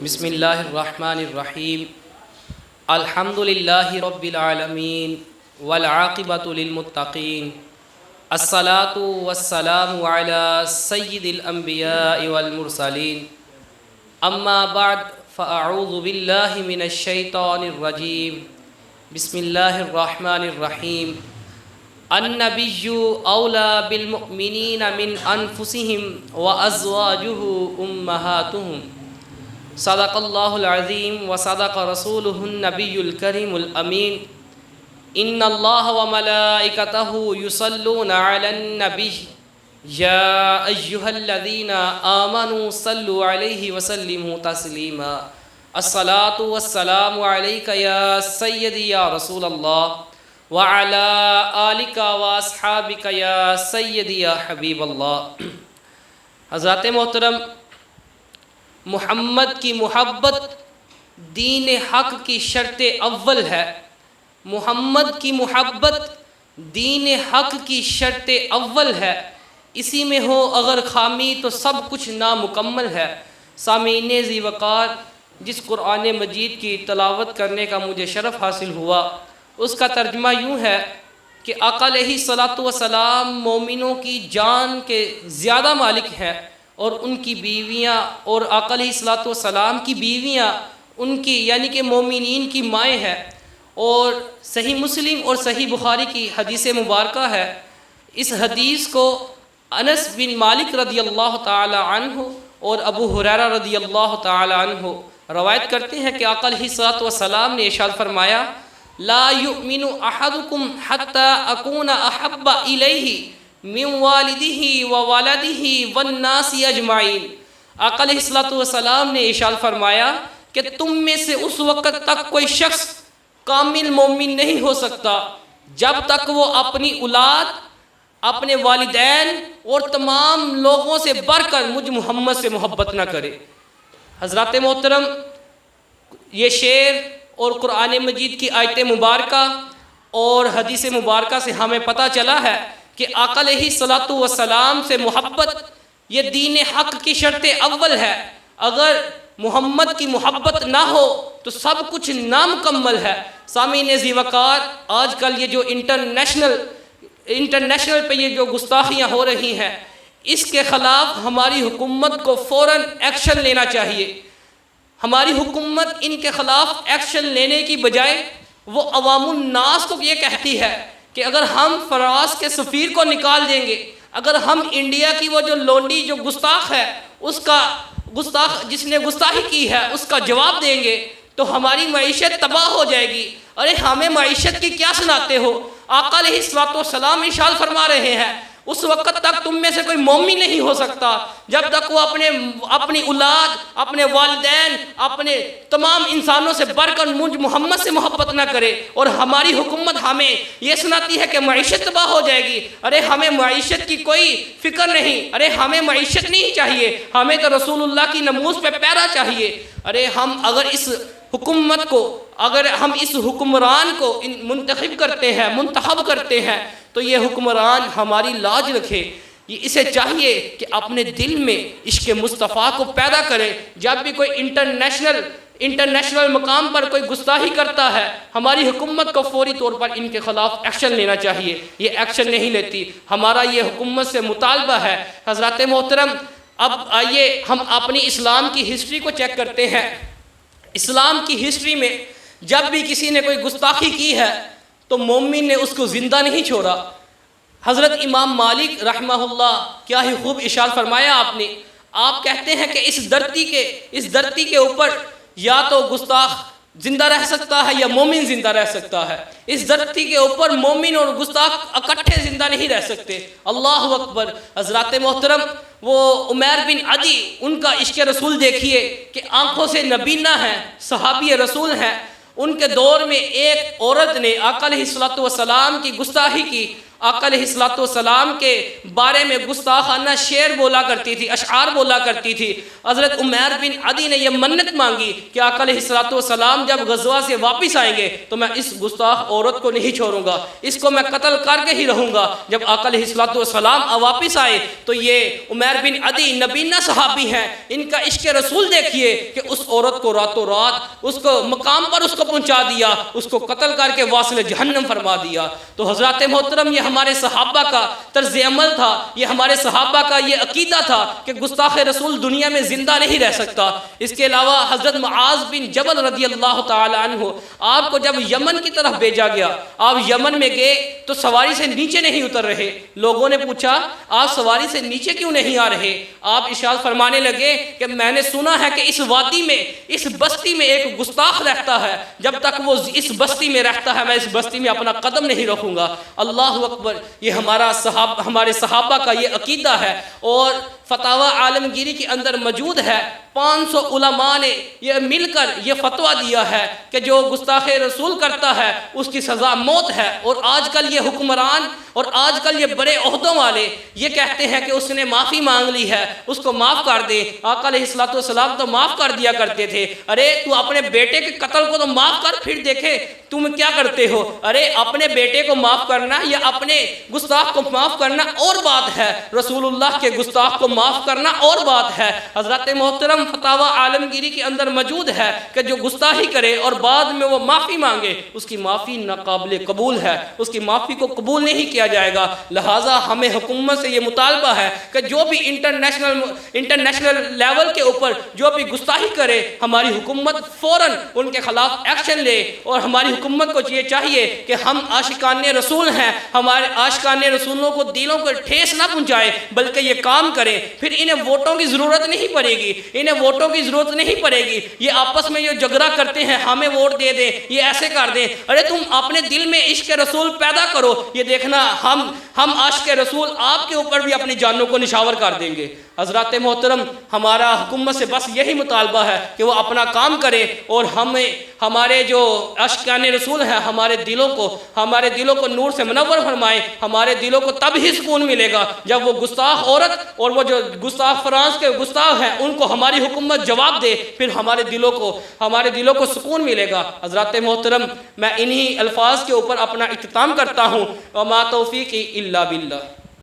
بسم اللہ الرحمن الرحیم الحمد للہ رب العالمین والعاقبۃ للمتقین الصلاۃ والسلام علی سید الانبیاء والمرسلین اما بعد فاعوذ باللہ من الشیطان الرجیم بسم اللہ الرحمن الرحیم النبی اولی بالمؤمنین من انفسهم وازواجہ امہاتہم صدق اللہ العظیم وصدق رسولہ النبی الکریم الامین ان اللہ وملائکتہ یصلون علی النبی یا ایہا الذین آمنوا صلوا علیہ وسلموا تسلیما الصلاة والسلام علیک یا سیدی یا رسول اللہ وعلی آلک واصحابک یا سیدی یا حبیب اللہ۔ حضرات محترم، محمد کی محبت دین حق کی شرط اول ہے۔ محمد کی محبت دین حق کی شرط اول ہے، اسی میں ہو اگر خامی تو سب کچھ نامکمل ہے۔ سامعین ذی وقار، جس قرآن مجید کی تلاوت کرنے کا مجھے شرف حاصل ہوا، اس کا ترجمہ یوں ہے کہ آقا علیہ الصلاۃ والسلام مومنوں کی جان کے زیادہ مالک ہیں، اور ان کی بیویاں اور آقا علیہ الصلاۃ والسلام کی بیویاں ان کی یعنی کہ مومنین کی مائیں ہیں۔ اور صحیح مسلم اور صحیح بخاری کی حدیث مبارکہ ہے۔ اس حدیث کو انس بن مالک رضی اللہ تعالی عنہ اور ابو ہریرہ رضی اللہ تعالی عنہ روایت کرتے ہیں کہ آقا علیہ الصلاۃ والسلام نے ارشاد فرمایا، لا یؤمن احدکم حتی اکون احب الیہ من والدہ وولدہ والناس اجمعین۔ آقا علیہ الصلاۃ والسلام نے ارشاد فرمایا کہ تم میں سے اس وقت تک کوئی شخص کامل مومن نہیں ہو سکتا جب تک وہ اپنی اولاد، اپنے والدین اور تمام لوگوں سے بڑھ کر مجھ محمد سے محبت نہ کرے۔ حضرات محترم، یہ شعر اور قرآن مجید کی آیت مبارکہ اور حدیث مبارکہ سے ہمیں پتہ چلا ہے کہ آقا علیہ الصلاۃ والسلام سے محبت یہ دین حق کی شرط اول ہے۔ اگر محمد کی محبت نہ ہو تو سب کچھ نامکمل ہے۔ سامعین ذی وقار، آج کل یہ جو انٹرنیشنل پہ یہ جو گستاخیاں ہو رہی ہیں، اس کے خلاف ہماری حکومت کو فوراً ایکشن لینا چاہیے۔ ہماری حکومت ان کے خلاف ایکشن لینے کی بجائے وہ عوام الناس کو یہ کہتی ہے کہ اگر ہم فرانس کے سفیر کو نکال دیں گے، اگر ہم انڈیا کی وہ جو لونڈی جو گستاخ ہے، اس کا گستاخ جس نے گستاخی کی ہے اس کا جواب دیں گے تو ہماری معیشت تباہ ہو جائے گی۔ ارے ہمیں معیشت کی کیا سناتے ہو؟ آقا علیہ الصلوۃ والسلام ارشاد فرما رہے ہیں، اس وقت تک تم میں سے کوئی مومن نہیں ہو سکتا جب تک وہ اپنی اولاد، اپنے والدین، اپنے تمام انسانوں سے بڑھ کر مجھ محمد سے محبت نہ کرے۔ اور ہماری حکومت ہمیں یہ سناتی ہے کہ معیشت تباہ ہو جائے گی۔ ارے ہمیں معیشت کی کوئی فکر نہیں، ارے ہمیں معیشت نہیں چاہیے، ہمیں تو رسول اللہ کی نموز پہ پیرا چاہیے۔ ارے ہم اگر اس حکومت کو، اگر ہم اس حکمران کو منتخب کرتے ہیں تو یہ حکمران ہماری لاج رکھے۔ اسے چاہیے کہ اپنے دل میں عشق مصطفیٰ کو پیدا کرے۔ جب بھی کوئی انٹرنیشنل مقام پر کوئی گستاخی کرتا ہے، ہماری حکومت کو فوری طور پر ان کے خلاف ایکشن لینا چاہیے۔ یہ ایکشن نہیں لیتی، ہمارا یہ حکومت سے مطالبہ ہے۔ حضرات محترم، اب آئیے ہم اپنی اسلام کی ہسٹری کو چیک کرتے ہیں۔ اسلام کی ہسٹری میں جب بھی کسی نے کوئی گستاخی کی ہے تو مومن نے اس کو زندہ نہیں چھوڑا۔ حضرت امام مالک رحمہ اللہ، کیا ہی خوب ارشاد فرمایا آپ نے۔ آپ کہتے ہیں کہ اس دھرتی کے اوپر یا تو گستاخ زندہ رہ سکتا ہے یا مومن زندہ رہ سکتا ہے۔ اس دھرتی کے اوپر مومن اور گستاخ اکٹھے زندہ نہیں رہ سکتے۔ اللہ اکبر۔ حضرات محترم، وہ عمیر بن عدی، ان کا عشق رسول دیکھیے کہ آنکھوں سے نبینہ ہیں، صحابی رسول ہیں۔ ان کے دور میں ایک عورت نے آقا علیہ الصلوۃ والسلام کی گستاخی کی آقا علیہ الصلوۃ والسلام کے بارے میں گستاخانہ شعر بولا کرتی تھی، اشعار بولا کرتی تھی۔ حضرت عمیر بن عدی نے یہ منت مانگی کہ آقا علیہ الصلوۃ والسلام جب غزوہ سے واپس آئیں گے تو میں اس گستاخ عورت کو نہیں چھوڑوں گا، اس کو میں قتل کر کے ہی رہوں گا۔ جب آقا علیہ الصلوۃ والسلام واپس آئے تو یہ عمیر بن عدی نبینہ صحابی ہیں، ان کا عشق رسول دیکھیے کہ اس عورت کو راتوں رات اس کو مقام پر اس کو پہنچا دیا، اس کو قتل کر کے واصل جہنم فرما دیا۔ تو حضرات محترم، یہ ہمارے صحابہ کا طرز عمل تھا، یہ ہمارے صحابہ کا یہ عقیدہ تھا کہ گستاخ رسول دنیا میں زندہ نہیں رہ سکتا۔ اس کے علاوہ حضرت معاذ بن جبل رضی اللہ تعالی عنہ، آپ کو جب یمن کی طرف بھیجا گیا، آپ یمن میں گئے تو سواری سے نیچے نہیں اتر رہے۔ لوگوں نے پوچھا آپ سواری سے نیچے کیوں نہیں آ رہے؟ آپ ارشاد فرمانے لگے کہ میں نے سنا ہے کہ اس وادی میں، اس بستی میں ایک گستاخ رہتا ہے، جب تک وہ اس بستی میں رہتا ہے میں اس بستی میں اپنا قدم نہیں رکھوں گا۔ اللہ اکبر، یہ ہمارے صحابہ کا یہ عقیدہ ہے، اور فتاوی عالمگیری کے اندر موجود ہے۔ 500 علماء نے یہ مل کر یہ فتویٰ دیا ہے کہ جو گستاخ رسول کرتا ہے اس کی سزا موت ہے۔ اور آج کل یہ حکمران اور آج کل یہ بڑے عہدوں والے یہ کہتے ہیں کہ اس نے معافی مانگ لی ہے، اس کو معاف کر دے۔ آقا علیہ الصلوۃ والسلام تو معاف کر دیا کرتے تھے۔ ارے تو اپنے بیٹے کے قتل کو تو معاف کر، پھر دیکھے تم کیا کرتے ہو۔ ارے اپنے بیٹے کو معاف کرنا یا اپنے گستاخ کو معاف کرنا اور بات ہے، رسول اللہ کے گستاخ کو معاف کرنا اور بات ہے۔ حضرات محترم، فتاوی عالمگیری کے اندر موجود ہے کہ جو گستاخی کرے اور بعد میں وہ معافی مانگے، اس کی معافی ناقابل قبول ہے، اس کی معافی کو قبول نہیں کیا جائے گا۔ لہٰذا ہمیں حکومت سے یہ مطالبہ ہے کہ جو بھی انٹرنیشنل لیول کے اوپر جو بھی گستاخی کرے، ہماری حکومت فوراً ان کے خلاف ایکشن لے۔ اور ہماری حکومت کو یہ چاہیے کہ ہم عاشقان رسول ہیں، ہمارے عاشقان رسولوں کو دلوں کو ٹھیس نہ پہنچائے، بلکہ یہ کام کریں۔ پھر انہیں ووٹوں کی ضرورت نہیں پڑے گی، انہیں ووٹوں کی ضرورت نہیں پڑے گی۔ یہ آپس میں جو جھگڑا کرتے ہیں ہمیں ووٹ دے دیں، یہ ایسے کر دیں، ارے تم اپنے دل میں عشق رسول پیدا کرو، یہ دیکھنا ہم عاشق رسول آپ کے اوپر بھی اپنی جانوں کو نشاور کر دیں گے۔ حضرات محترم، ہمارا حکومت سے بس یہی مطالبہ ہے کہ وہ اپنا کام کرے، اور ہمارے جو عاشقان رسول ہیں ہمارے دلوں کو نور سے منور فرمائیں۔ ہمارے دلوں کو تب ہی سکون ملے گا جب وہ گستاخ عورت اور وہ جو گستاخ فرانس کے گستاخ ہیں ان کو ہماری حکومت جواب دے، پھر ہمارے دلوں کو سکون ملے گا۔ حضرات محترم، میں انہی الفاظ کے اوپر اپنا اختتام کرتا ہوں۔ وما توفیقی الا باللہ۔